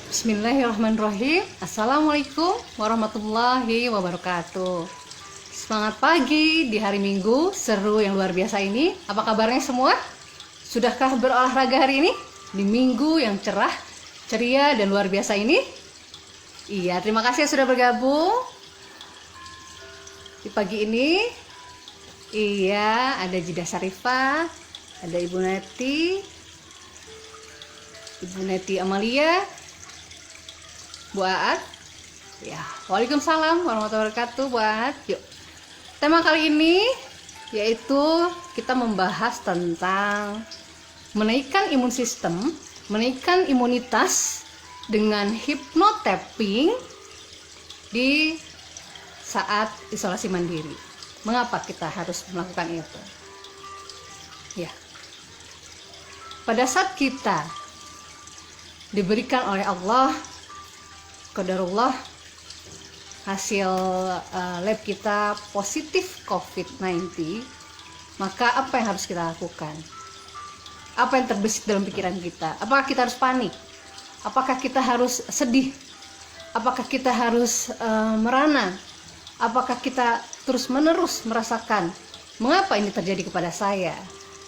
Bismillahirrahmanirrahim. Assalamualaikum warahmatullahi wabarakatuh. Semangat pagi di hari Minggu seru yang luar biasa ini. Apa kabarnya semua? Sudahkah berolahraga hari ini? Di minggu yang cerah, ceria dan luar biasa ini? Iya, terima kasih sudah bergabung di pagi ini. Iya, ada Jidah Sarifah, ada Ibu Neti Amalia, Bu Aat. Ya, waalaikumsalam warahmatullahi wabarakatuh, Bu Aat. Yuk. Tema kali ini yaitu kita membahas tentang menaikkan imun sistem, menaikkan imunitas dengan hypnotapping di saat isolasi mandiri. Mengapa kita harus melakukan itu? Ya. Pada saat kita diberikan oleh Allah qadarullah hasil lab kita positif COVID-19, maka apa yang harus kita lakukan? Apa yang terbesit dalam pikiran kita? Apakah kita harus panik? Apakah kita harus sedih? Apakah kita harus merana? Apakah kita terus-menerus merasakan mengapa ini terjadi kepada saya?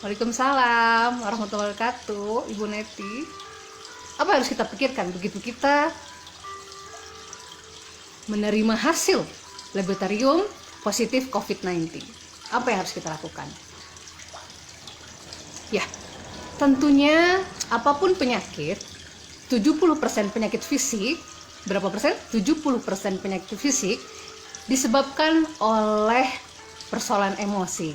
Waalaikumsalam warahmatullahi wabarakatuh, Ibu Neti. Apa yang harus kita pikirkan begitu kita menerima hasil laboratorium positif COVID-19? Apa yang harus kita lakukan? Ya, tentunya apapun penyakit, 70% penyakit fisik, berapa persen? 70% penyakit fisik disebabkan oleh persoalan emosi.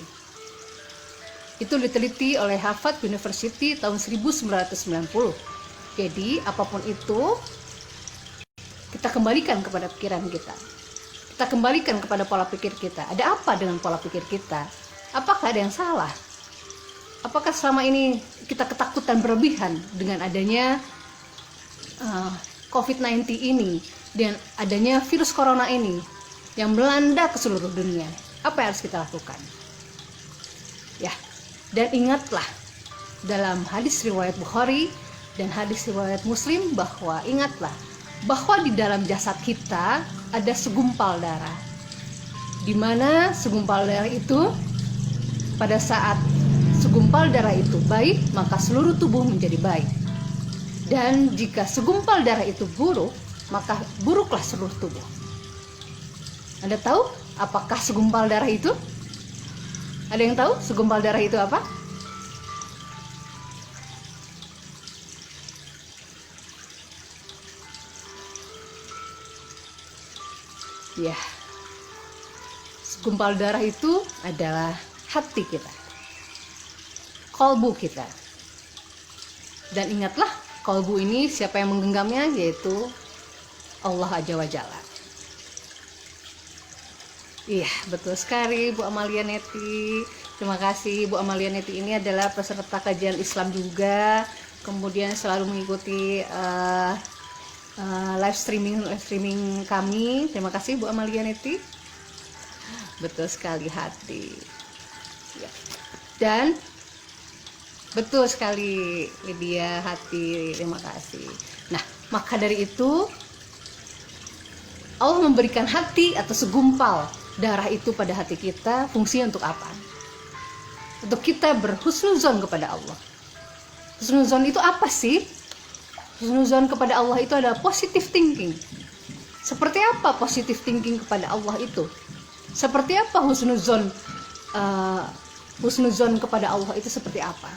Itu diteliti oleh Harvard University tahun 1990. Jadi, apapun itu, kita kembalikan kepada pikiran kita. Kita kembalikan kepada pola pikir kita. Ada apa dengan pola pikir kita? Apakah ada yang salah? Apakah selama ini kita ketakutan berlebihan dengan adanya COVID-19 ini, dan adanya virus corona ini yang melanda ke seluruh dunia? Apa yang harus kita lakukan? Ya, dan ingatlah dalam hadis riwayat Bukhari dan hadis riwayat Muslim bahwa di dalam jasad kita ada segumpal darah, di mana segumpal darah itu, pada saat segumpal darah itu baik, maka seluruh tubuh menjadi baik, dan jika segumpal darah itu buruk, maka buruklah seluruh tubuh. Anda tahu apakah segumpal darah itu? Ada yang tahu segumpal darah itu apa? Ya, segumpal darah itu adalah hati kita, kolbu kita. Dan ingatlah, kolbu ini siapa yang menggenggamnya? Yaitu Allah Azza wa Jalla. Iya, betul sekali Bu Amalia Neti. Terima kasih. Bu Amalia Neti ini adalah peserta kajian Islam juga, kemudian selalu mengikuti live streaming kami. Terima kasih Bu Amalia Neti. Betul sekali, hati ya. Dan betul sekali Lydia, hati. Terima kasih. Nah, maka dari itu Allah memberikan hati atau segumpal darah itu pada hati kita. Fungsinya untuk apa? Untuk kita berhusnuzon kepada Allah. Husnuzon itu apa sih? Husnuzon kepada Allah itu adalah positive thinking. Seperti apa positive thinking kepada Allah itu? Seperti apa husnuzon kepada Allah itu seperti apa?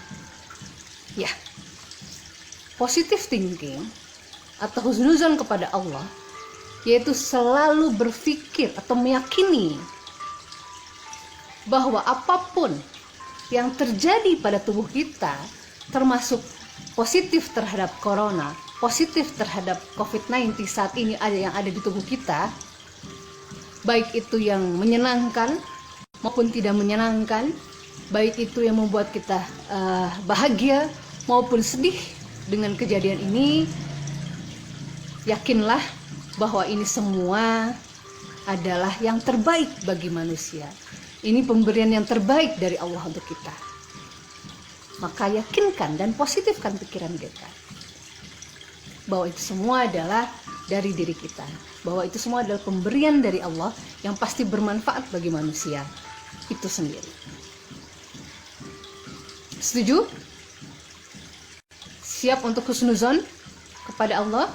Ya, positive thinking atau husnuzon kepada Allah yaitu selalu berpikir atau meyakini bahwa apapun yang terjadi pada tubuh kita, termasuk positif terhadap corona, positif terhadap COVID-19 saat ini yang ada di tubuh kita, baik itu yang menyenangkan maupun tidak menyenangkan, baik itu yang membuat kita bahagia maupun sedih dengan kejadian ini, yakinlah bahwa ini semua adalah yang terbaik bagi manusia. Ini pemberian yang terbaik dari Allah untuk kita. Maka yakinkan dan positifkan pikiran kita. bahwa itu semua adalah dari diri kita, bahwa itu semua adalah pemberian dari Allah yang pasti bermanfaat bagi manusia itu sendiri. Setuju? Siap untuk husnuzon kepada Allah?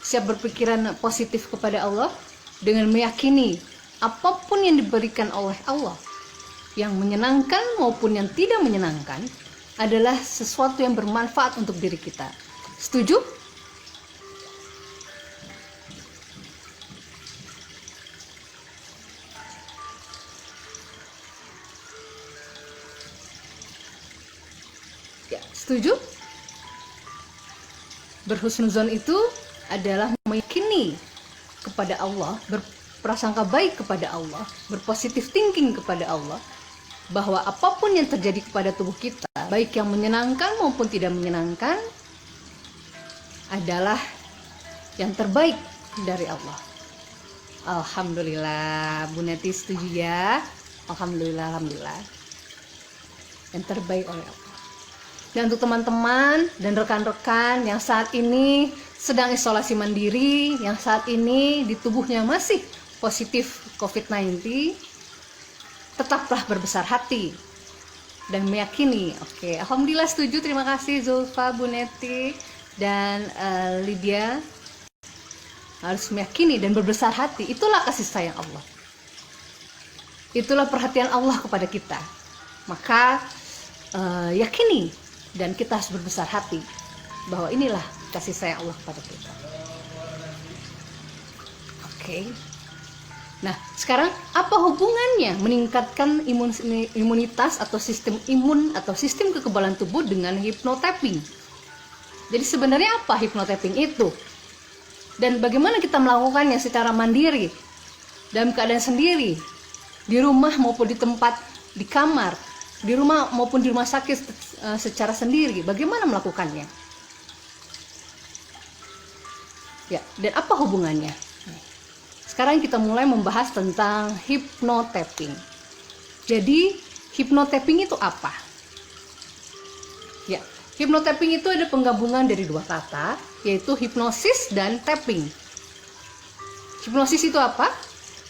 Siap berpikiran positif kepada Allah dengan meyakini apapun yang diberikan oleh Allah, yang menyenangkan maupun yang tidak menyenangkan, adalah sesuatu yang bermanfaat untuk diri kita. Setuju? Ya, setuju? Berhusnuzon itu adalah meyakini kepada Allah, berprasangka baik kepada Allah, berpositif thinking kepada Allah, bahwa apapun yang terjadi kepada tubuh kita, baik yang menyenangkan maupun tidak menyenangkan, adalah yang terbaik dari Allah. Alhamdulillah, Bu Neti setuju ya? Alhamdulillah, alhamdulillah. Yang terbaik oleh Allah. Dan untuk teman-teman dan rekan-rekan yang saat ini sedang isolasi mandiri, yang saat ini di tubuhnya masih positif COVID-19, tetaplah berbesar hati dan meyakini. Oke, alhamdulillah setuju. Terima kasih Zulfa, Bu Neti, dan Lydia. Harus meyakini dan berbesar hati. Itulah kasih sayang Allah. Itulah perhatian Allah kepada kita. Maka yakini, dan kita harus berbesar hati bahwa inilah kasih sayang Allah kepada kita. Oke. Nah, sekarang apa hubungannya meningkatkan imunitas atau sistem imun atau sistem kekebalan tubuh dengan hypnotapping? Jadi sebenarnya apa hypnotapping itu? Dan bagaimana kita melakukannya secara mandiri, dalam keadaan sendiri, di rumah maupun di tempat, di kamar, di rumah maupun di rumah sakit secara sendiri? Bagaimana melakukannya? Ya, dan apa hubungannya? Sekarang kita mulai membahas tentang hypnotapping. Jadi, hypnotapping itu apa? Ya, hypnotapping itu ada penggabungan dari dua kata, yaitu hipnosis dan tapping. Hipnosis itu apa?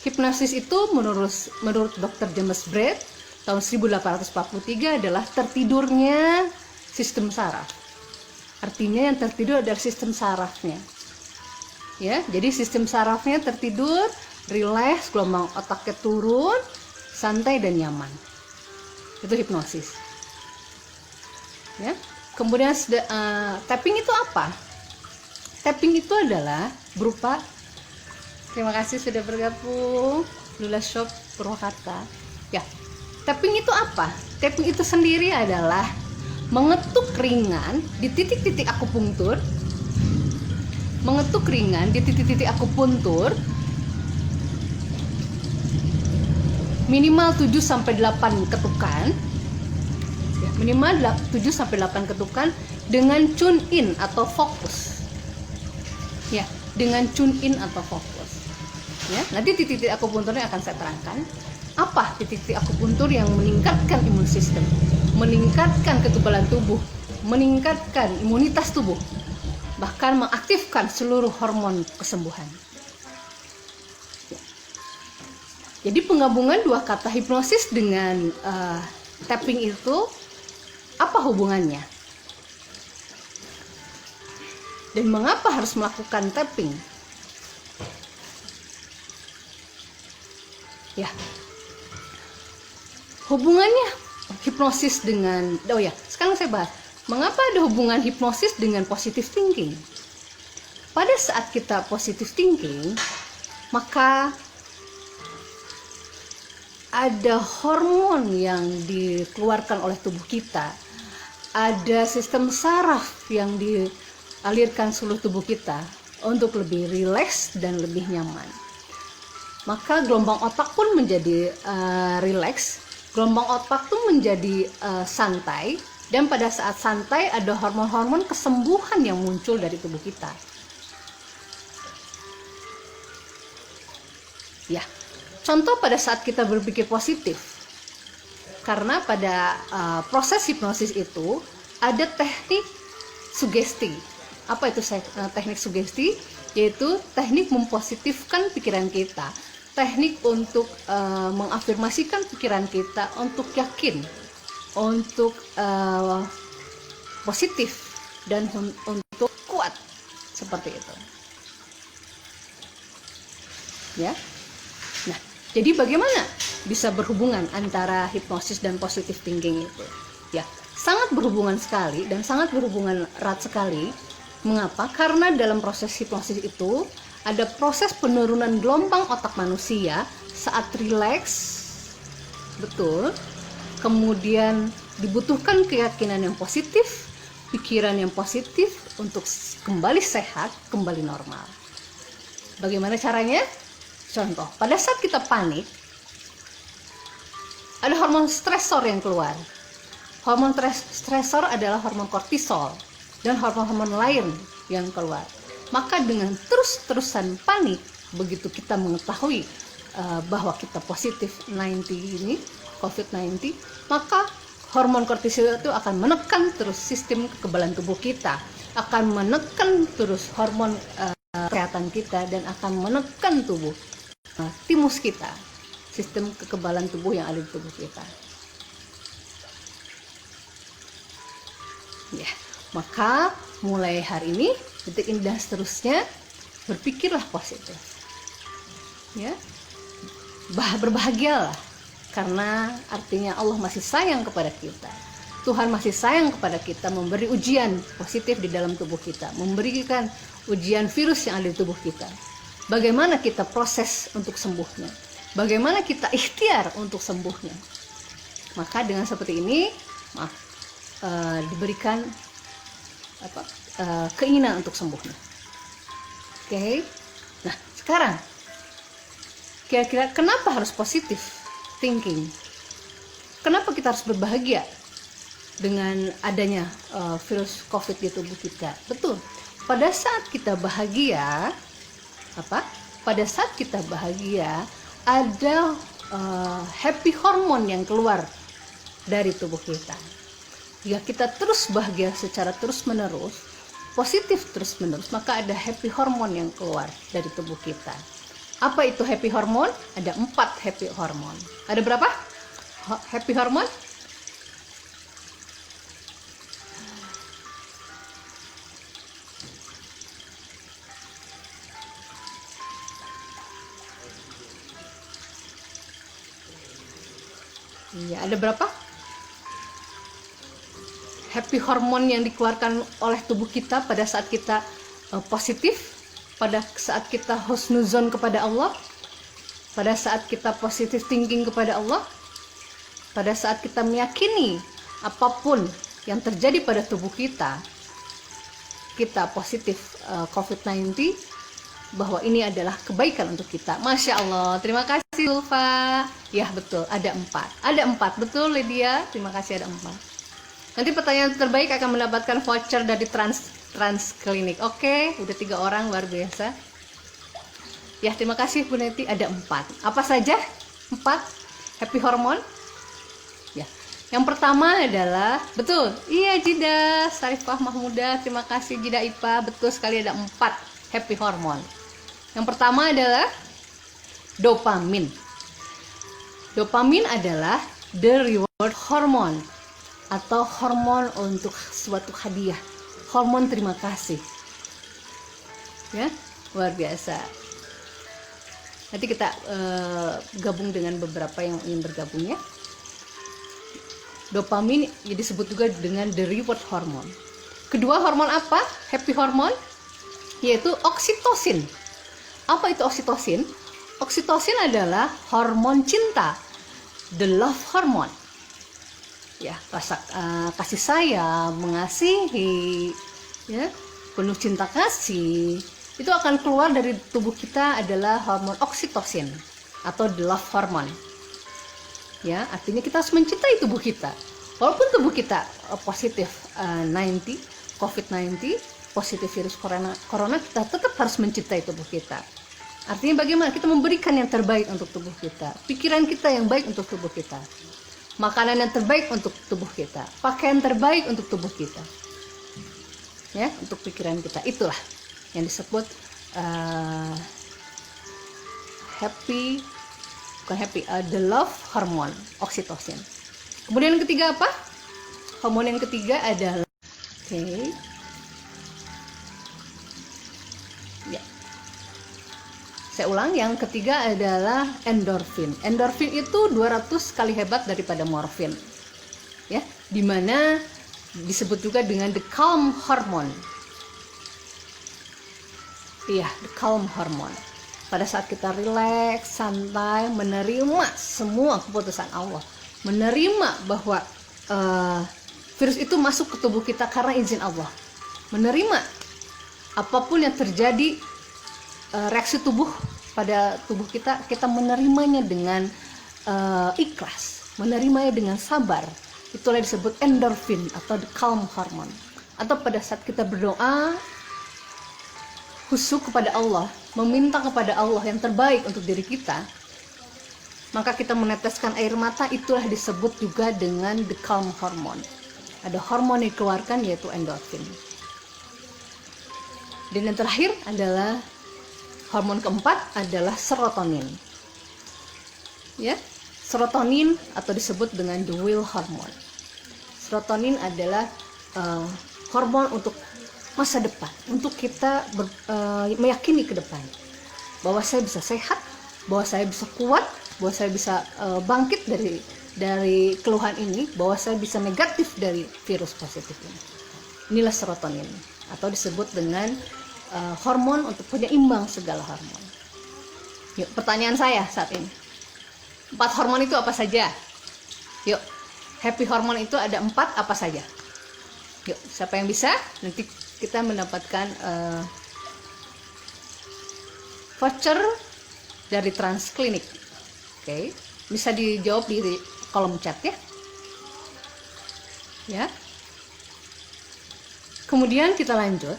Hipnosis itu menurut Dr. James Braid tahun 1843 adalah tertidurnya sistem saraf. Artinya yang tertidur adalah sistem sarafnya. Ya, jadi sistem sarafnya tertidur, rileks, gelombang otaknya turun, santai dan nyaman. Itu hipnosis. Ya. Kemudian tapping itu apa? Tapping itu adalah berupa, terima kasih sudah bergabung, Lula Shop Purwakarta. Ya, tapping itu apa? Tapping itu sendiri adalah mengetuk ringan di titik-titik akupunktur. Mengetuk ringan di titik-titik akupunktur minimal 7-8 ketukan. Ya, minimal 7-8 ketukan dengan tune in atau fokus. Ya, dengan tune in atau fokus. Ya, nanti titik-titik akupunkturnya akan saya terangkan. Apa titik-titik akupunktur yang meningkatkan imun sistem, meningkatkan kekebalan tubuh, meningkatkan imunitas tubuh, bahkan mengaktifkan seluruh hormon kesembuhan. Jadi penggabungan dua kata hipnosis dengan tapping itu apa hubungannya? Dan mengapa harus melakukan tapping? Ya, hubungannya hipnosis dengan, sekarang saya bahas mengapa ada hubungan hipnosis dengan positive thinking. Pada saat kita positive thinking, maka ada hormon yang dikeluarkan oleh tubuh kita, ada sistem saraf yang dialirkan seluruh tubuh kita untuk lebih rileks dan lebih nyaman. Maka gelombang otak pun menjadi rileks, gelombang otak pun menjadi santai, dan pada saat santai ada hormon-hormon kesembuhan yang muncul dari tubuh kita. Ya, contoh pada saat kita berpikir positif, karena pada proses hipnosis itu ada teknik sugesti. Apa itu teknik sugesti? Yaitu teknik mempositifkan pikiran kita, teknik untuk mengafirmasikan pikiran kita untuk yakin, untuk positif, dan untuk kuat, seperti itu. Ya. Nah, jadi bagaimana bisa berhubungan antara hipnosis dan positive thinking itu? Ya, sangat berhubungan sekali dan sangat berhubungan erat sekali. Mengapa? Karena dalam proses hipnosis itu ada proses penurunan gelombang otak manusia saat rileks, betul. Kemudian dibutuhkan keyakinan yang positif, pikiran yang positif untuk kembali sehat, kembali normal. Bagaimana caranya? Contoh, pada saat kita panik, ada hormon stresor yang keluar. Hormon stresor adalah hormon kortisol dan hormon-hormon lain yang keluar. Maka dengan terus-terusan panik, begitu kita mengetahui bahwa kita positif COVID-19, maka hormon kortisol itu akan menekan terus sistem kekebalan tubuh kita, akan menekan terus hormon kesehatan kita, dan akan menekan timus kita, sistem kekebalan tubuh yang ada di tubuh kita. Ya, maka mulai hari ini, detik ini dan seterusnya, berpikirlah positif. Ya, berbahagialah, karena artinya Allah masih sayang kepada kita. Tuhan masih sayang kepada kita, memberi ujian positif di dalam tubuh kita, memberikan ujian virus yang ada di tubuh kita. Bagaimana kita proses untuk sembuhnya? Bagaimana kita ikhtiar untuk sembuhnya? Maka dengan seperti ini, diberikan keinginan untuk sembuhnya. Oke. Nah, sekarang kira-kira kenapa harus positif thinking? Kenapa kita harus berbahagia dengan adanya virus COVID di tubuh kita? Betul. Pada saat kita bahagia, pada saat kita bahagia, ada happy hormone yang keluar dari tubuh kita. Jika kita terus bahagia secara terus-menerus, positif terus-menerus, maka ada happy hormone yang keluar dari tubuh kita. Apa itu happy hormone? Ada 4 happy hormone. Ada berapa happy hormone? Iya, ada berapa happy hormone yang dikeluarkan oleh tubuh kita pada saat kita positif, pada saat kita husnuzon kepada Allah, pada saat kita positive thinking kepada Allah, pada saat kita meyakini apapun yang terjadi pada tubuh kita, kita positif COVID-19, bahwa ini adalah kebaikan untuk kita. Masya Allah, terima kasih Ulfa. Ya betul, ada 4, betul Lydia, terima kasih, ada 4. Nanti pertanyaan terbaik akan mendapatkan voucher dari Trans Klinik. Oke, udah 3 orang, luar biasa. Ya, terima kasih Bu Neti, ada 4. Apa saja 4 happy hormone? Ya, yang pertama adalah, betul, iya Jida Sarifah Mahmuda, terima kasih Jida Ipa, betul sekali, ada 4 happy hormone. Yang pertama adalah dopamin. Dopamin adalah the reward hormone, atau hormon untuk suatu hadiah, hormon terima kasih. Ya, luar biasa. Nanti kita gabung dengan beberapa yang ingin bergabung ya. Dopamin disebut juga dengan the reward hormone. Kedua hormon apa? Happy hormone, yaitu oksitosin. Apa itu oksitosin? Oksitosin adalah hormon cinta, the love hormone. Ya, rasa kasih sayang, mengasihi, ya, penuh cinta kasih, itu akan keluar dari tubuh kita adalah hormon oksitosin atau the love hormone. Ya, artinya kita harus mencintai tubuh kita. Walaupun tubuh kita positif COVID-19, positif virus corona, kita tetap harus mencintai tubuh kita. Artinya bagaimana? Kita memberikan yang terbaik untuk tubuh kita, pikiran kita yang baik untuk tubuh kita, makanan yang terbaik untuk tubuh kita, pakaian terbaik untuk tubuh kita. ya, untuk pikiran kita. Itulah yang disebut the love hormone, oksitosin. Kemudian yang ketiga apa? Hormon yang ketiga adalah ya. Saya ulang, yang ketiga adalah endorfin. Endorfin itu 200 kali hebat daripada morfin. Ya, dimana disebut juga dengan the calm hormone. Iya, the calm hormone. Pada saat kita rileks, santai, menerima semua keputusan Allah, menerima bahwa virus itu masuk ke tubuh kita karena izin Allah, menerima apapun yang terjadi, reaksi tubuh pada tubuh kita, kita menerimanya dengan ikhlas, menerimanya dengan sabar. Itulah disebut endorfin atau the calm hormone. Atau pada saat kita berdoa khusyuk kepada Allah, meminta kepada Allah yang terbaik untuk diri kita, maka kita meneteskan air mata, itulah disebut juga dengan the calm hormone. Ada hormon yang dikeluarkan yaitu endorfin. Dan yang terakhir adalah hormon keempat adalah serotonin. Ya, serotonin atau disebut dengan the will hormone. Serotonin adalah hormon untuk masa depan, untuk kita meyakini ke depan bahwa saya bisa sehat, bahwa saya bisa kuat, bahwa saya bisa bangkit dari keluhan ini, bahwa saya bisa negatif dari virus positif ini. Inilah serotonin atau disebut dengan hormon untuk penyeimbang segala hormon. Yuk, pertanyaan saya saat ini, 4 hormon itu apa saja? Yuk, happy hormon itu ada 4, apa saja? Yuk, siapa yang bisa? Nanti kita mendapatkan voucher dari Transklinik. Oke, bisa dijawab di kolom chat ya. Ya. Kemudian kita lanjut.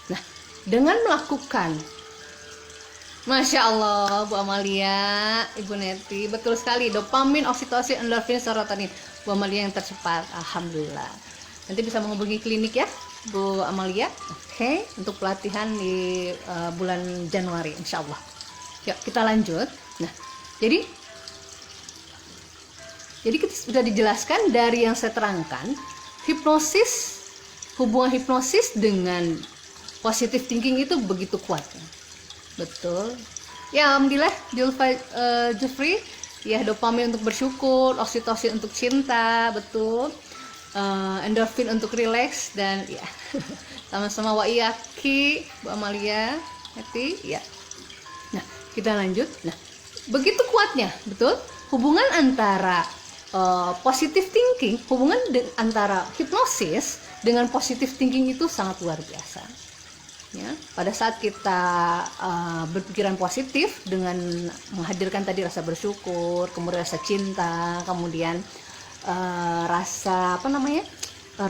Nah, dengan melakukan, Masya Allah, Bu Amalia, Ibu Neti, betul sekali, dopamin, oksitosin, endorfin, serotonin. Bu Amalia yang tercepat, alhamdulillah. Nanti bisa menghubungi klinik ya, Bu Amalia. Oke, untuk pelatihan di bulan Januari, insya Allah. Yuk, kita lanjut. Nah, jadi kita sudah dijelaskan dari yang saya terangkan, hipnosis, hubungan hipnosis dengan positive thinking itu begitu kuat. Betul. Ya, alhamdulillah, Jufri, ya, dopamin untuk bersyukur, oksitosin untuk cinta, betul. Endorfin untuk relax, dan ya sama-sama waiyaki, Bu Amalia, hati, ya. Nah, kita lanjut. Nah, begitu kuatnya, betul, hubungan antara positive thinking, hubungan antara hipnosis dengan positive thinking itu sangat luar biasa. Ya, pada saat kita berpikiran positif dengan menghadirkan tadi rasa bersyukur, kemudian rasa cinta, kemudian rasa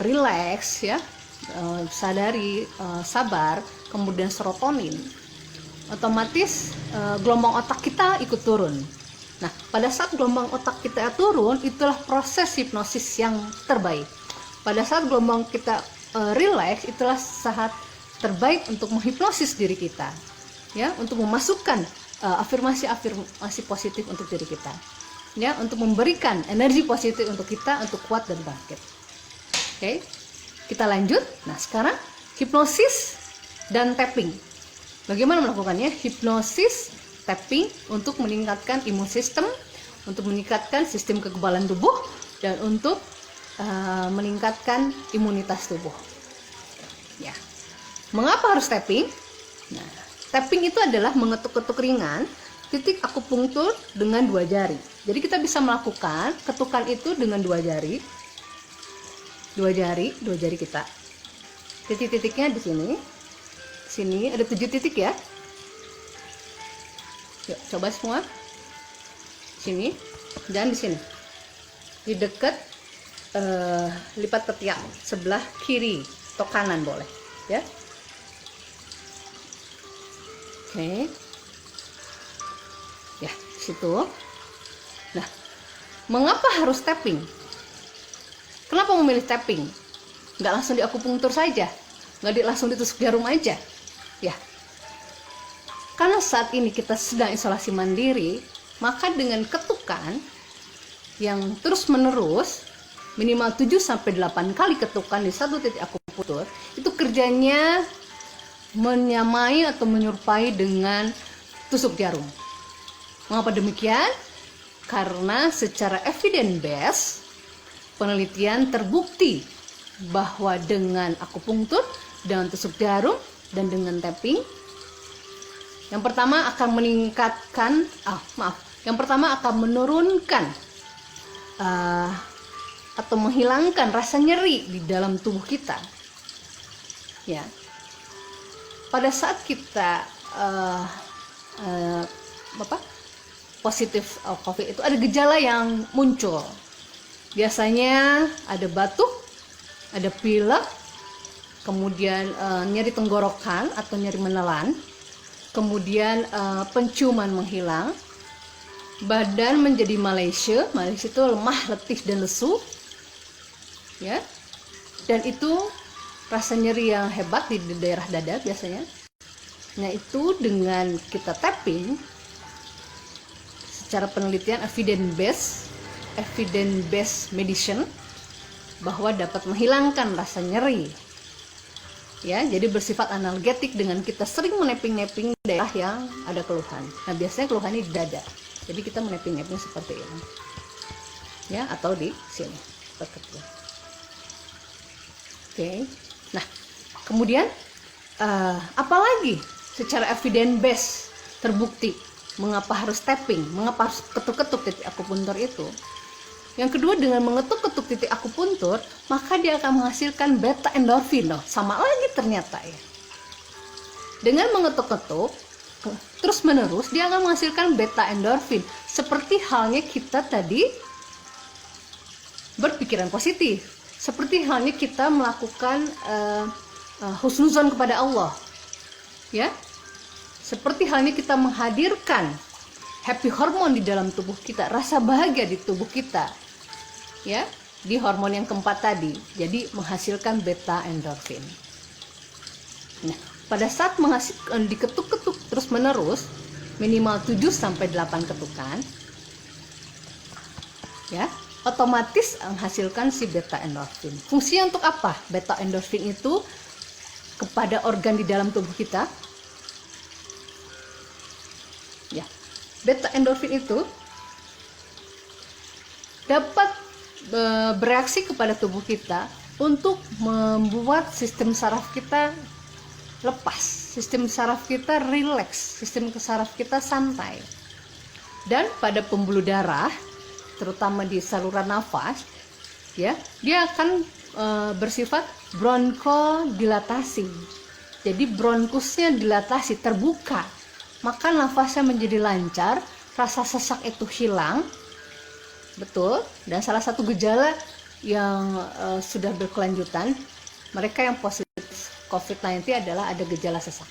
relax, ya, sadari, sabar, kemudian serotonin, otomatis gelombang otak kita ikut turun. Nah, pada saat gelombang otak kita turun, itulah proses hipnosis yang terbaik. Pada saat gelombang kita relax, itulah saat terbaik untuk menghipnosis diri kita, ya, untuk memasukkan afirmasi positif untuk diri kita, ya, untuk memberikan energi positif untuk kita untuk kuat dan bangkit. Oke, kita lanjut. Nah, sekarang hipnosis dan tapping. Bagaimana melakukannya? Hipnosis, tapping untuk meningkatkan imun sistem, untuk meningkatkan sistem kekebalan tubuh, dan untuk meningkatkan imunitas tubuh. Ya. Mengapa harus tapping? Nah, tapping itu adalah mengetuk-ketuk ringan titik akupunktur dengan 2 jari. Jadi kita bisa melakukan ketukan itu dengan 2 jari. 2 jari kita. Titik-titiknya di sini. Sini ada 7 titik ya. Yuk, coba semua. Sini dan di sini. Di dekat lipat ketiak sebelah kiri atau kanan boleh, ya. Oke. Ya, situ. Nah, mengapa harus tapping? Kenapa memilih tapping? Nggak langsung di akupunktur saja. nggak langsung ditusuk jarum aja, ya. Karena saat ini kita sedang isolasi mandiri, maka dengan ketukan yang terus menerus, minimal 7-8 kali ketukan di satu titik akupunktur, itu kerjanya menyamai atau menyerupai dengan tusuk jarum. Mengapa demikian? Karena secara evidence based, penelitian terbukti bahwa dengan akupunktur, dengan tusuk jarum, dan dengan tapping, yang pertama akan meningkatkan, yang pertama akan menurunkan atau menghilangkan rasa nyeri di dalam tubuh kita. Ya, pada saat kita positif COVID itu ada gejala yang muncul. Biasanya ada batuk, ada pilek, kemudian nyeri tenggorokan atau nyeri menelan. Kemudian penciuman menghilang, badan menjadi Malaysia itu lemah, letih dan lesu, ya. Dan itu rasa nyeri yang hebat di daerah dada biasanya. Nah, itu dengan kita tapping, secara penelitian evidence based medicine, bahwa dapat menghilangkan rasa nyeri. Ya, jadi bersifat analgetik dengan kita sering meneping-neping daerah yang ada keluhan. Nah, biasanya keluhannya di dada. Jadi kita meneping-neping seperti ini. Ya, atau di sini. Seperti. Oke. Nah, kemudian apalagi secara evidence based terbukti mengapa harus tapping, mengapa harus ketuk-ketuk titik akupunktur itu. Yang kedua, dengan mengetuk-ketuk titik akupunktur, maka dia akan menghasilkan beta endorfin. Sama lagi ternyata ya. Dengan mengetuk-ketuk terus menerus, dia akan menghasilkan beta endorfin. Seperti halnya kita tadi berpikiran positif. Seperti halnya kita melakukan husnuzon kepada Allah. Ya. Seperti halnya kita menghadirkan happy hormon di dalam tubuh kita, rasa bahagia di tubuh kita. Ya, di hormon yang keempat tadi, jadi menghasilkan beta endorfin. Nah, pada saat diketuk-ketuk terus menerus, minimal 7-8 ketukan, ya, otomatis menghasilkan si beta endorfin. Fungsinya untuk apa? Beta endorfin itu kepada organ di dalam tubuh kita. Ya, beta endorfin itu dapat bereaksi kepada tubuh kita untuk membuat sistem saraf kita lepas, sistem saraf kita rileks, sistem saraf kita santai. Dan pada pembuluh darah, terutama di saluran nafas, ya, dia akan bersifat bronchodilatasi. Jadi bronkusnya dilatasi, terbuka, maka nafasnya menjadi lancar, rasa sesak itu hilang. Betul, dan salah satu gejala yang sudah berkelanjutan, mereka yang positif COVID-19 adalah ada gejala sesak.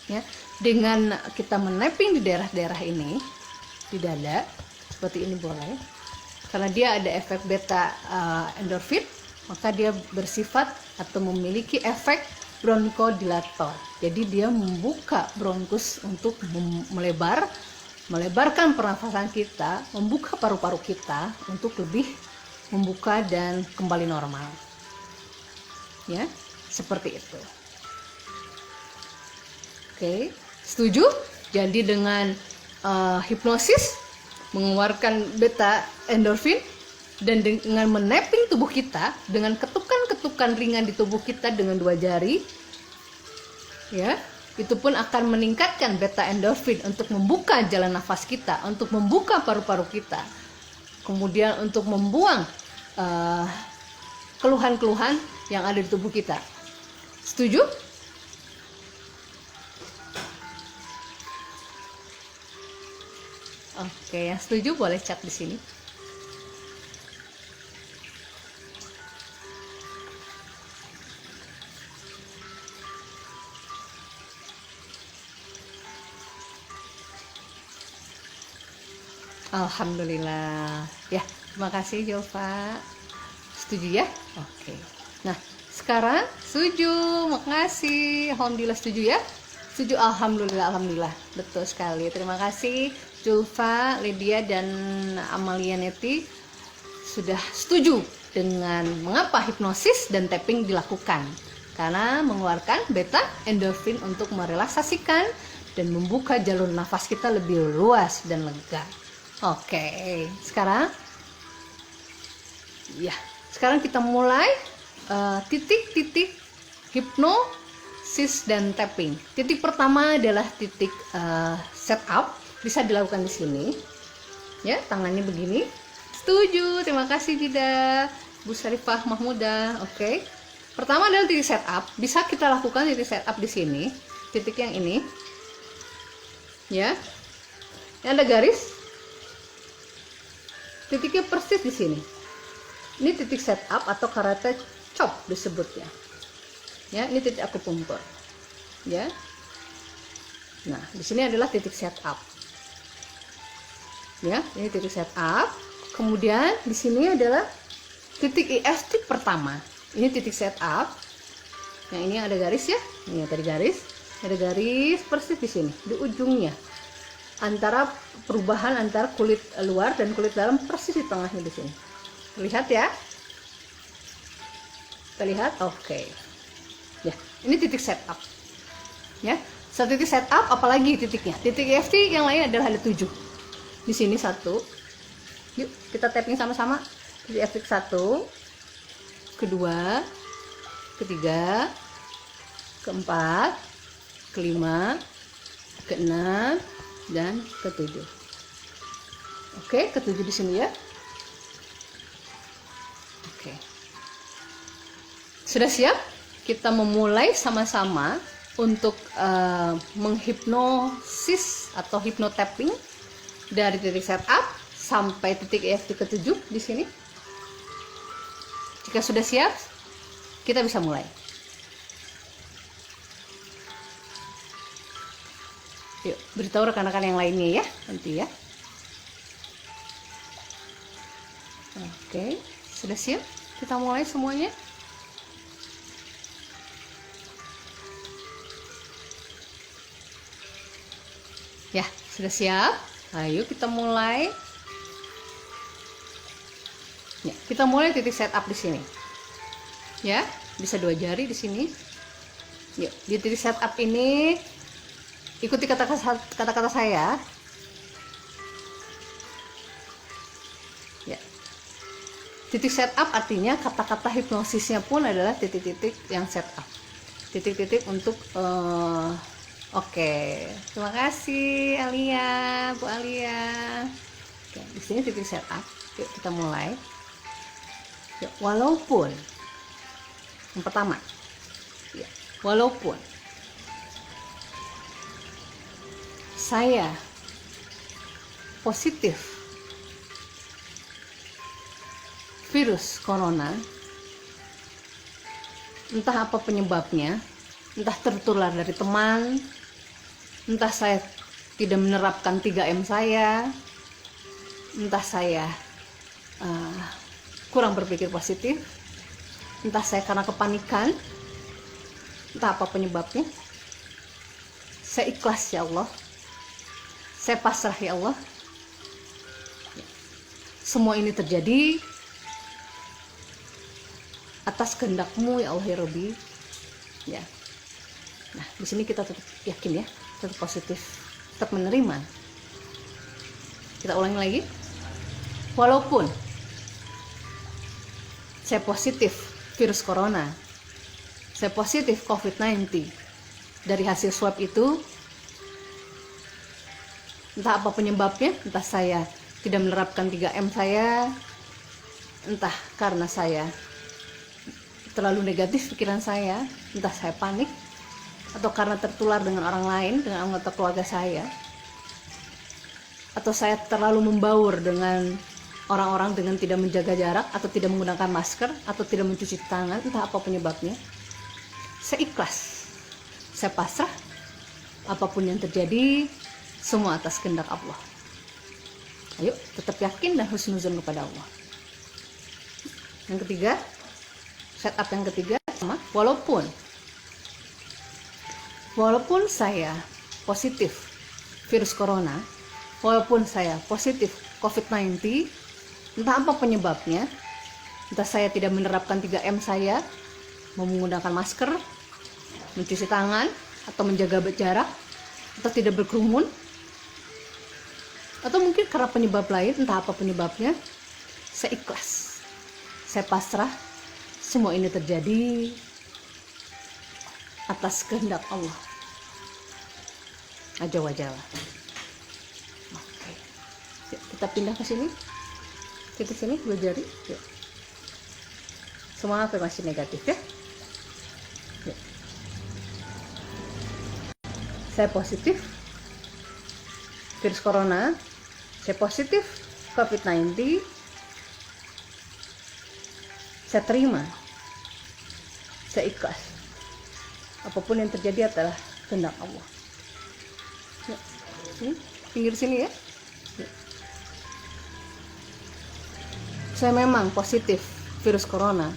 Ya, dengan kita menapping di daerah-daerah ini, di dada, seperti ini boleh, karena dia ada efek beta endorfin, maka dia bersifat atau memiliki efek bronchodilator. Jadi dia membuka bronkus untuk melebarkan pernafasan kita, membuka paru-paru kita untuk lebih membuka dan kembali normal. Ya, seperti itu. Oke, setuju? Jadi dengan hipnosis mengeluarkan beta endorfin dan dengan menapping tubuh kita dengan ketukan-ketukan ringan di tubuh kita dengan 2 jari, ya, itu pun akan meningkatkan beta endorfin untuk membuka jalan nafas kita, untuk membuka paru-paru kita, kemudian untuk membuang keluhan-keluhan yang ada di tubuh kita. Setuju? Oke, yang setuju boleh chat di sini. Alhamdulillah. Ya, terima kasih Jova. Setuju ya? Oke. Nah, Sekarang setuju, makasih. Alhamdulillah setuju ya. Setuju, alhamdulillah. Betul sekali. Terima kasih Julfa, Lydia dan Amalia Neti sudah setuju dengan mengapa hipnosis dan tapping dilakukan. Karena mengeluarkan beta endorfin untuk merelaksasikan dan membuka jalur nafas kita lebih luas dan lega. Oke, sekarang kita mulai titik-titik hipnosis dan tapping. Titik pertama adalah titik setup, bisa dilakukan di sini. Ya, tangannya begini. Setuju, terima kasih Jida, Bu Syarifah Mahmuda. Oke. Pertama adalah titik setup, bisa kita lakukan titik setup di sini, titik yang ini. Ya. Yang ada garis. Titiknya persis di sini. Ini titik setup atau karate chop disebutnya. Ya, ini titik akupunktur. Ya. Nah, di sini adalah titik setup. Ya, ini titik setup. Kemudian di sini adalah titik EFT pertama. Ini titik setup. Yang ini ada garis ya. Ini tadi garis. Ada garis persis di sini, di ujungnya. Antara perubahan antara kulit luar dan kulit dalam persis di tengahnya di sini. Lihat ya. Kita lihat. Oke. Ya, ini titik setup. Ya. Satu titik setup, apalagi titiknya. Titik EFT yang lain adalah ada 7. Di sini 1. Yuk, kita tapping sama-sama. Titik EFT 1, kedua, ketiga, keempat, kelima, keenam, dan ketujuh. Oke, ketujuh di sini ya. Oke. Sudah siap? Kita memulai sama-sama untuk menghipnosis atau hipnotapping dari titik setup sampai titik EFT ketujuh di sini. Jika sudah siap, kita bisa mulai. Yuk, beritahu rekan-rekan yang lainnya ya, nanti ya. Oke, sudah siap? Kita mulai semuanya. Ya, sudah siap? Ayo kita mulai. Ya, kita mulai titik setup di sini. Ya, bisa 2 jari di sini. Yuk, di titik setup ini ikuti kata-kata saya. Ya. Titik setup artinya kata-kata hipnosisnya pun adalah titik-titik yang setup. Titik-titik untuk oke. Terima kasih Alia, Bu Alia. Oke, di sini titik setup. Yuk kita mulai. Yuk, walaupun yang pertama. Ya, walaupun saya positif virus corona, entah apa penyebabnya, entah tertular dari teman, entah saya tidak menerapkan 3M saya, entah saya kurang berpikir positif, entah saya karena kepanikan, entah apa penyebabnya, saya ikhlas ya Allah. Saya pasrah ya Allah. Semua ini terjadi atas kehendak-Mu ya Allah ya Rabbi. Ya. Nah, di sini kita tetap yakin ya, tetap positif, tetap menerima. Kita ulangi lagi. Walaupun saya positif virus corona, saya positif COVID-19, dari hasil swab itu entah apa penyebabnya, entah saya tidak menerapkan 3M saya, entah karena saya terlalu negatif pikiran saya, entah saya panik, atau karena tertular dengan orang lain, dengan anggota keluarga saya, atau saya terlalu membaur dengan orang-orang dengan tidak menjaga jarak, atau tidak menggunakan masker, atau tidak mencuci tangan, entah apa penyebabnya, saya ikhlas, saya pasrah, apapun yang terjadi, semua atas kehendak Allah. Ayo tetap yakin dan husnuzon kepada Allah. Yang ketiga, setup yang ketiga sama. walaupun saya positif virus corona, walaupun saya positif COVID-19, entah apa penyebabnya, entah saya tidak menerapkan 3M saya, menggunakan masker, mencuci tangan, atau menjaga jarak, atau tidak berkerumun, atau mungkin karena penyebab lain, entah apa penyebabnya, saya ikhlas, saya pasrah, semua ini terjadi atas kehendak Allah Azza wa Jalla. Oke. Yuk, kita pindah ke sini. Kita sini 2 jari. Yuk. Semua afirmasi negatif ya. Yuk. Saya positif virus corona. Saya positif COVID-19. Saya terima. Saya ikhlas. Apapun yang terjadi adalah kehendak Allah. Yuk. Sini, pinggir sini ya. Yuk. Saya memang positif virus corona.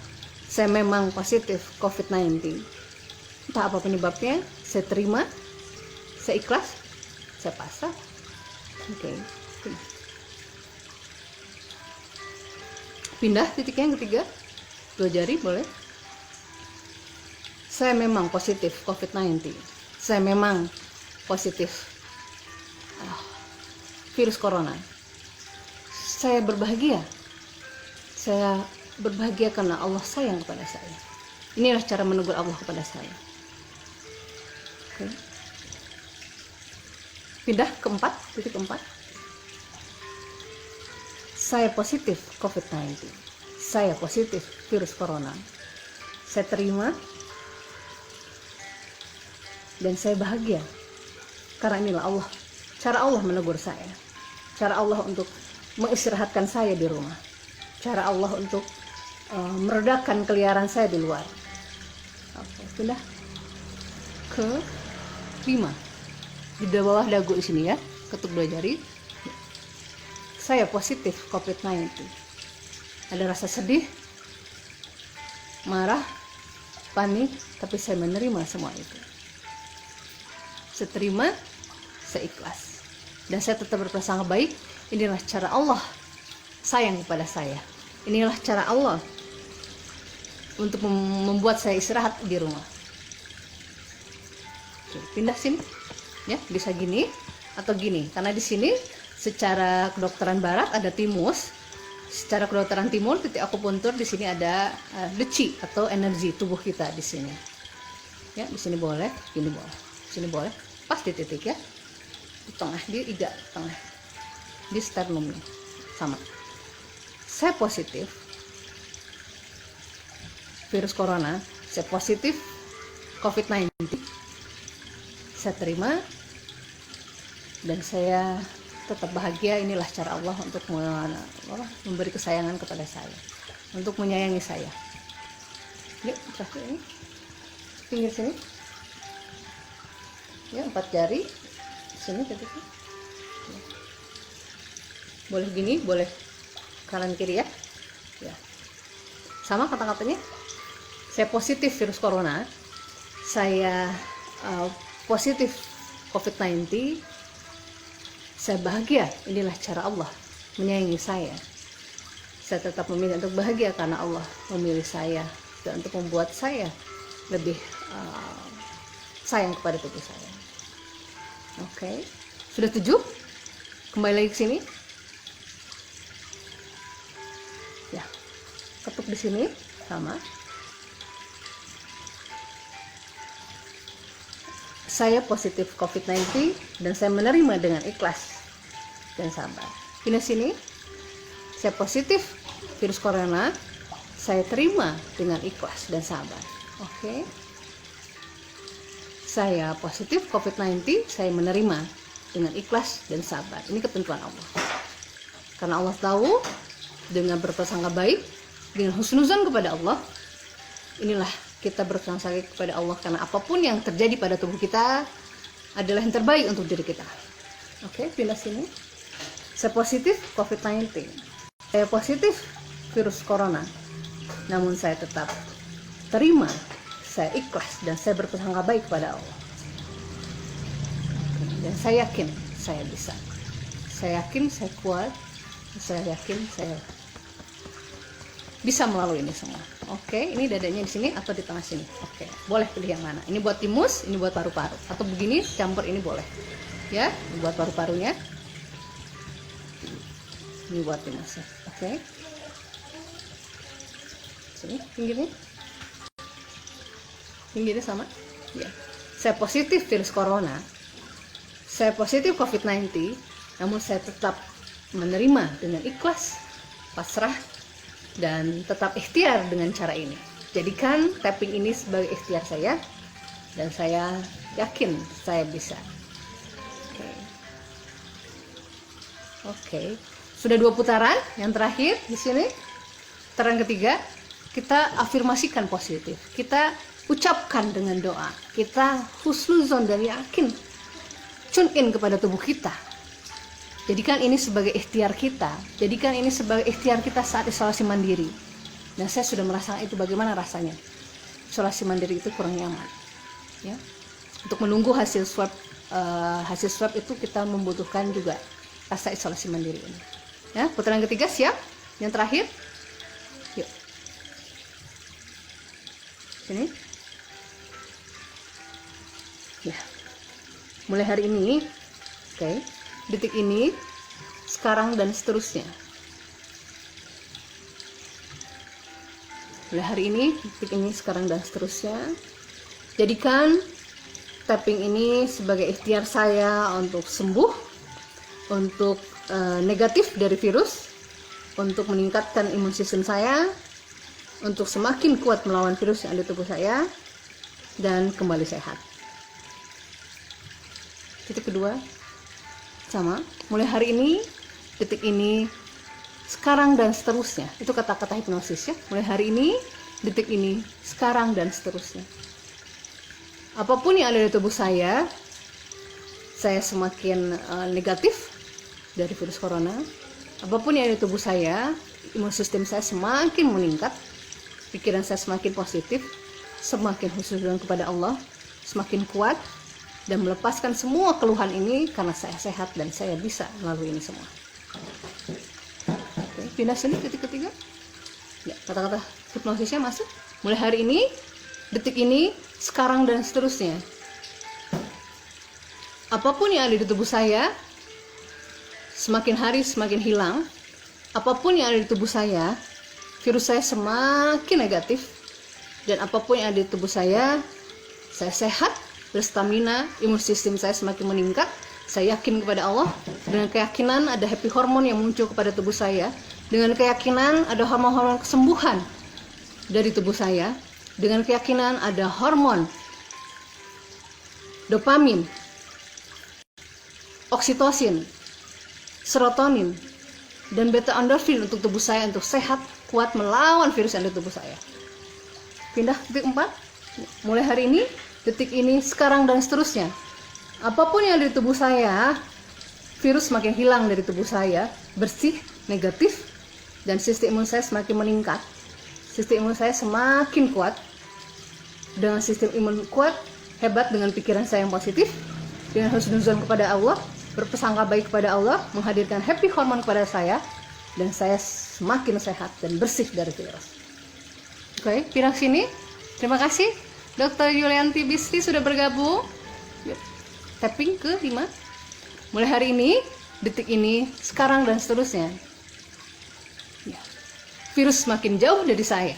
Saya memang positif COVID-19. Entah apa penyebabnya, saya terima, saya ikhlas, saya pasrah. Oke. Pindah titiknya yang ketiga. 2 jari boleh. Saya memang positif COVID-19. Saya memang positif virus corona. Saya berbahagia. Saya berbahagia karena Allah sayang kepada saya. Inilah cara menegur Allah kepada saya. Oke. Pindah ke 4, titik 4. Saya positif COVID-19. Saya positif virus corona. Saya terima dan saya bahagia karena inilah Allah, cara Allah menegur saya, cara Allah untuk mengistirahatkan saya di rumah, cara Allah untuk meredakan keliaran saya di luar. Oke, pindah ke 5 di bawah dagu di sini ya, ketuk 2 jari. Saya positif COVID-19. Ada rasa sedih, marah, panik, tapi saya menerima semua itu. Saya terima, saya ikhlas, dan saya tetap berprasangka baik. Inilah cara Allah sayang kepada saya. Inilah cara Allah untuk membuat saya istirahat di rumah. Oke, pindah sini ya, bisa gini atau gini, karena di sini secara kedokteran barat ada timus, secara kedokteran timur titik akupuntur di sini ada deci atau energi tubuh kita di sini. Ya, di sini boleh, gini boleh, di sini boleh, pas di titik ya, di tengah, di iga tengah, di sternumnya sama. Saya positif virus corona, saya positif COVID-19, saya terima dan saya tetap bahagia. Inilah cara Allah untuk memberi kesayangan kepada saya, untuk menyayangi saya. Yuk, terakhir ini pinggir sini ya, 4 jari sini titiknya. Boleh gini, boleh kanan kiri ya. Ya, sama kata-katanya. Saya positif virus corona, saya positif COVID-19, saya bahagia. Inilah cara Allah menyayangi saya. Saya tetap memilih untuk bahagia karena Allah memilih saya dan untuk membuat saya lebih sayang kepada tubuh saya. Oke, sudah 7. Kembali lagi ke sini. Ya, ketuk di sini sama. Saya positif COVID-19 dan saya menerima dengan ikhlas dan sabar. Pindah sini. Saya positif virus corona, saya terima dengan ikhlas dan sabar. Oke. Saya positif COVID-19, saya menerima dengan ikhlas dan sabar. Ini ketentuan Allah. Karena Allah tahu, dengan berprasangka baik, dengan husnuzan kepada Allah, inilah kita berprasangka kepada Allah, karena apapun yang terjadi pada tubuh kita adalah yang terbaik untuk diri kita. Oke, pindah sini. Saya positif COVID-19. Saya positif virus corona. Namun saya tetap terima, saya ikhlas dan saya berprasangka baik kepada Allah. Dan saya yakin saya bisa. Saya yakin saya kuat. Saya yakin saya bisa melalui ini semua. Oke, ini dadanya di sini atau di tengah sini. Oke, boleh pilih yang mana. Ini buat timus, ini buat paru-paru. Atau begini campur ini boleh. Ya, ini buat paru-parunya. Ini buat timusnya. Oke. Sini, pinggirnya. Pinggirnya sama. Ya. Saya positif virus corona. Saya positif COVID-19, namun saya tetap menerima dengan ikhlas, pasrah, dan tetap ikhtiar dengan cara ini. Jadikan tapping ini sebagai ikhtiar saya, dan saya yakin saya bisa. Oke. Sudah 2 putaran, yang terakhir di sini, putaran ketiga, kita afirmasikan positif. Kita ucapkan dengan doa. Kita husnuzon dan yakin. Tune in kepada tubuh kita. Jadikan ini sebagai ikhtiar kita. Jadikan ini sebagai ikhtiar kita saat isolasi mandiri. Dan saya sudah merasakan itu bagaimana rasanya. Isolasi mandiri itu kurang nyaman. Ya. Untuk menunggu hasil swab itu kita membutuhkan juga rasa isolasi mandiri ini. Ya, putaran ketiga siap. Yang terakhir. Yuk. Sini. Ya. Mulai hari ini, oke, detik ini, sekarang dan seterusnya. Mulai hari ini, detik ini, sekarang dan seterusnya. Jadikan tapping ini sebagai ikhtiar saya untuk sembuh, untuk negatif dari virus, untuk meningkatkan imun sistem saya, untuk semakin kuat melawan virus yang ada di tubuh saya, dan kembali sehat. Titik kedua sama, mulai hari ini, detik ini, sekarang dan seterusnya. Itu kata-kata hipnosis ya. Mulai hari ini, detik ini, sekarang dan seterusnya. Apapun yang ada di tubuh saya semakin negatif dari virus corona. Apapun yang ada di tubuh saya, imun sistem saya semakin meningkat, pikiran saya semakin positif, semakin husnuzon kepada Allah, semakin kuat, dan melepaskan semua keluhan ini karena saya sehat dan saya bisa melalui ini semua. Oke, pindah sini titik ketiga. Ya, kata-kata hipnosisnya masuk. Mulai hari ini, detik ini, sekarang dan seterusnya. Apapun yang ada di tubuh saya, semakin hari semakin hilang. Apapun yang ada di tubuh saya, virus saya semakin negatif. Dan apapun yang ada di tubuh saya sehat, berstamina, imun sistem saya semakin meningkat. Saya yakin kepada Allah. Dengan keyakinan ada happy hormone yang muncul kepada tubuh saya. Dengan keyakinan ada hormon-hormon kesembuhan dari tubuh saya. Dengan keyakinan ada hormon dopamin, oksitosin, serotonin, dan beta endorfin untuk tubuh saya untuk sehat, kuat melawan virus yang ada di tubuh saya. Pindah titik 4. Mulai hari ini, detik ini, sekarang dan seterusnya. Apapun yang ada di tubuh saya, virus semakin hilang dari tubuh saya, bersih, negatif, dan sistem imun saya semakin meningkat. Sistem imun saya semakin kuat. Dengan sistem imun kuat, hebat, dengan pikiran saya yang positif, dengan husnuzon kepada Allah, berprasangka baik kepada Allah, menghadirkan happy hormone kepada saya, dan saya semakin sehat dan bersih dari virus. Oke, pindah sini. Terima kasih. Dr. Yulianti Bisri sudah bergabung. Yuk, tapping ke 5. Mulai hari ini, detik ini, sekarang dan seterusnya. Ya. Virus semakin jauh dari saya.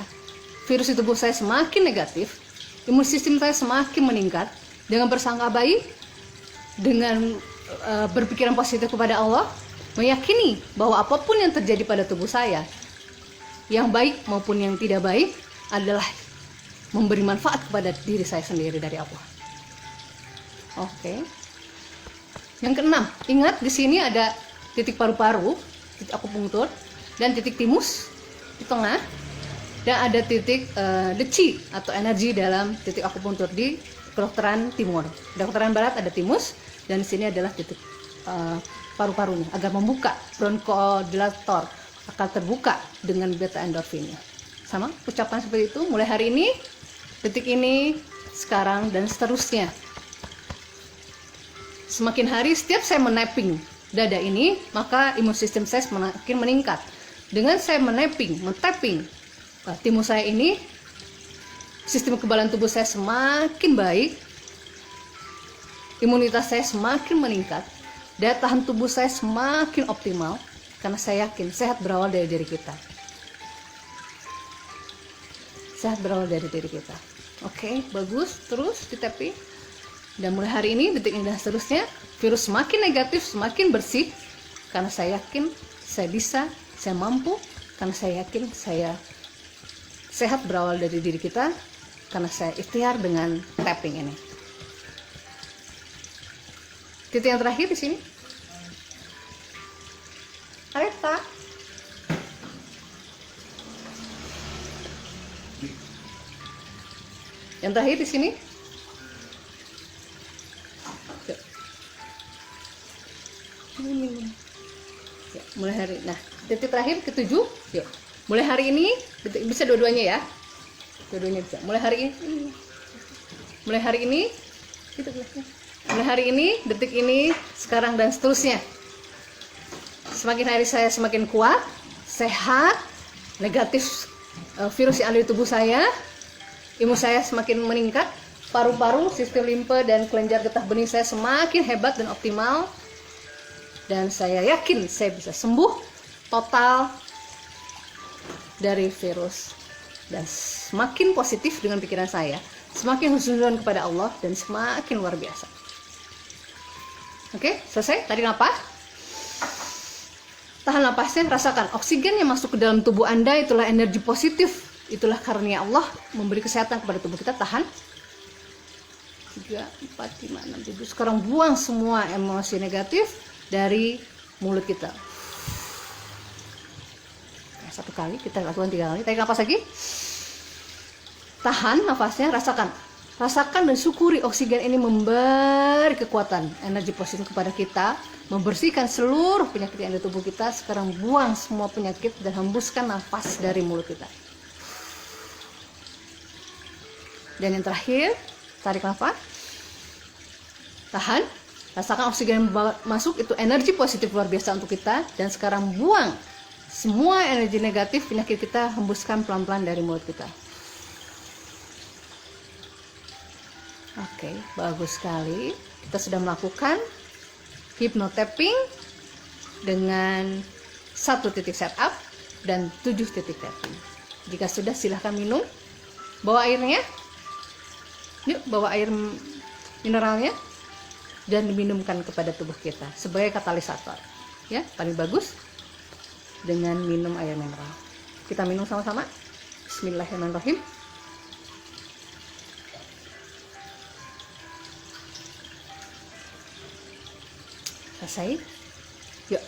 Virus di tubuh saya semakin negatif. Imun sistem saya semakin meningkat. Dengan bersangka baik, dengan berpikiran positif kepada Allah, meyakini bahwa apapun yang terjadi pada tubuh saya, yang baik maupun yang tidak baik, adalah memberi manfaat kepada diri saya sendiri dari Allah. Oke. Yang keenam, ingat di sini ada titik paru-paru, titik akupunktur, dan titik timus di tengah, dan ada titik deci atau energi dalam titik akupunktur di kedokteran timur. Kedokteran barat ada timus, dan di sini adalah titik paru-parunya agar membuka bronchodilator akan terbuka dengan beta endorfinnya. Sama ucapan seperti itu. Mulai hari ini, detik ini, sekarang, dan seterusnya. Semakin hari setiap saya menapping dada ini, maka imun sistem saya semakin meningkat. Dengan saya mentapping timus saya ini, sistem kekebalan tubuh saya semakin baik, imunitas saya semakin meningkat, daya tahan tubuh saya semakin optimal, karena saya yakin sehat berawal dari diri kita. Sehat berawal dari diri kita. Oke, bagus, terus di tapping. Dan mulai hari ini, detik ini dan seterusnya, virus semakin negatif, semakin bersih, karena saya yakin saya bisa, saya mampu, karena saya yakin saya sehat berawal dari diri kita, karena saya ikhtiar dengan tapping ini. Titik yang terakhir di sini. Areta. Yang terakhir di sini. Ya, mulai hari. Nah, titik terakhir ketujuh. Yuk. Mulai hari ini bisa dua-duanya ya. Dua-duanya bisa. Mulai hari ini. Mulai hari ini. Mulai hari ini, detik ini, sekarang dan seterusnya. Semakin hari saya semakin kuat, sehat, negatif virus yang ada di tubuh saya. Imun saya semakin meningkat, paru-paru, sistem limpa, dan kelenjar getah bening saya semakin hebat dan optimal. Dan saya yakin saya bisa sembuh total dari virus. Dan semakin positif dengan pikiran saya, semakin husnudzon kepada Allah, dan semakin luar biasa. Oke, selesai? Tarik napas. Tahan napasnya, rasakan oksigen yang masuk ke dalam tubuh Anda, itulah energi positif. Itulah karunia Allah memberi kesehatan kepada tubuh kita. Tahan. 3, 4, 5, 6, 7. Sekarang buang semua emosi negatif dari mulut kita. Satu kali, kita lakukan 3 kali. Tarik nafas lagi. Tahan nafasnya, rasakan dan syukuri oksigen ini memberi kekuatan, energi positif kepada kita, membersihkan seluruh penyakit yang ada di tubuh kita. Sekarang buang semua penyakit dan hembuskan nafas dari mulut kita. Dan yang terakhir, tarik nafas, tahan, rasakan oksigen masuk, itu energi positif luar biasa untuk kita. Dan sekarang buang semua energi negatif penyakit kita, hembuskan pelan-pelan dari mulut kita. Oke, bagus sekali. Kita sudah melakukan hypnotapping dengan 1 titik setup dan 7 titik tapping. Jika sudah, silahkan minum. Bawa airnya. Yuk, bawa air mineralnya dan diminumkan kepada tubuh kita sebagai katalisator. Ya, paling bagus dengan minum air mineral. Kita minum sama-sama. Bismillahirrahmanirrahim. Selesai. Yuk.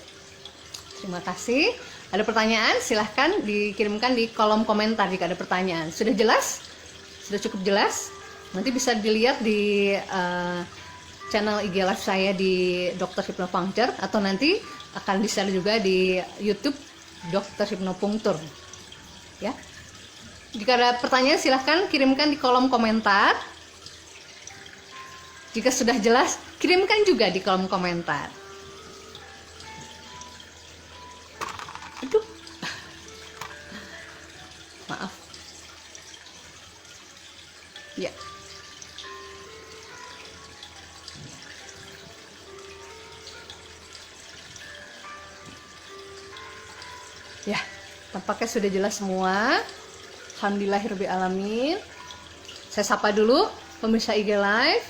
Terima kasih. Ada pertanyaan? Silahkan dikirimkan di kolom komentar jika ada pertanyaan. Sudah jelas? Sudah cukup jelas? Nanti bisa dilihat di channel IG live saya di Dr. Hypnopuncture, atau nanti akan di-share juga di YouTube Dr. Hypnopuncture. Ya. Jika ada pertanyaan, silahkan kirimkan di kolom komentar. Jika sudah jelas, kirimkan juga di kolom komentar. Aduh. Maaf. Ya. Ya, tampaknya sudah jelas semua. Alhamdulillahirobbilalamin. Saya sapa dulu pemirsa IG Live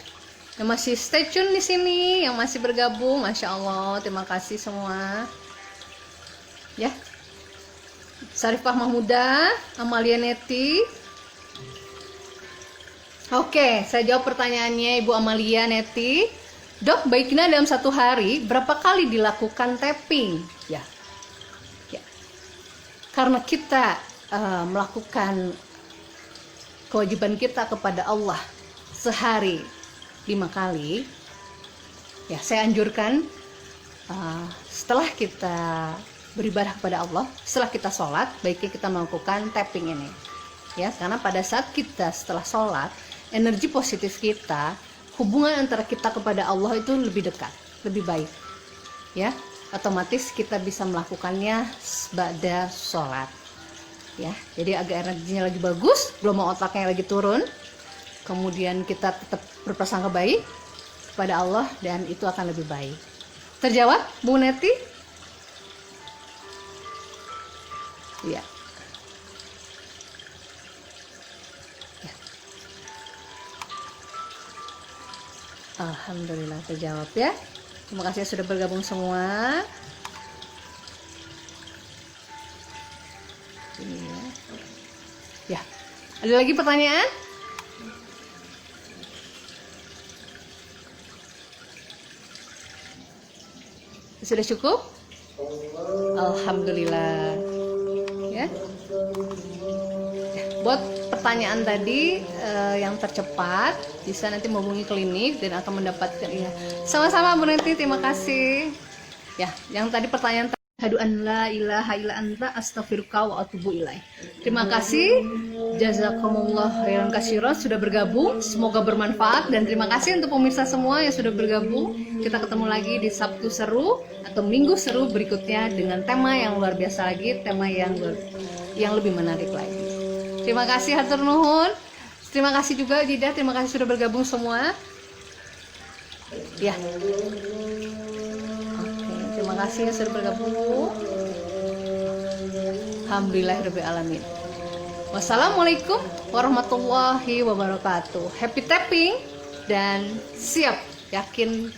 yang masih stay tune di sini, yang masih bergabung. Masya Allah, terima kasih semua. Ya, Sarifah Mahmuda, Amalia Neti. Oke, saya jawab pertanyaannya Ibu Amalia Neti. Dok, baiknya dalam 1 hari berapa kali dilakukan tapping? Ya. Karena kita melakukan kewajiban kita kepada Allah sehari 5 kali, ya saya anjurkan setelah kita beribadah kepada Allah, setelah kita sholat, baiknya kita melakukan tapping ini. ya, karena pada saat kita setelah sholat, energi positif kita, hubungan antara kita kepada Allah itu lebih dekat, lebih baik, ya. Otomatis kita bisa melakukannya ba'da sholat, ya. Jadi agak energinya lagi bagus, gelombang otaknya lagi turun, kemudian kita tetap berprasangka baik kepada Allah, dan itu akan lebih baik. Terjawab, Bu Neti? Ya. Ya. Alhamdulillah terjawab ya. Terima kasih sudah bergabung semua. Ya. Ada lagi pertanyaan? Sudah cukup? Alhamdulillah. Ya. Buat pertanyaan tadi yang tercepat bisa nanti menghubungi klinik dan akan mendapatkan ya. Sama-sama Bu Neti, terima kasih. Ya, yang tadi pertanyaan Asyhadu an la ilaha illa anta astaghfiruka wa atubu ilaih. Terima kasih. Jazakumullah khairan katsiran sudah bergabung. Semoga bermanfaat dan terima kasih untuk pemirsa semua yang sudah bergabung. Kita ketemu lagi di Sabtu seru atau Minggu seru berikutnya dengan tema yang luar biasa lagi, tema yang lebih menarik lagi. Terima kasih hatur nuhun. Terima kasih juga Dida, terima kasih sudah bergabung semua. Ya. Terima kasih sudah bergabung. Alhamdulillahirabbil alamin. Wassalamualaikum warahmatullahi wabarakatuh. Happy tapping dan siap, yakin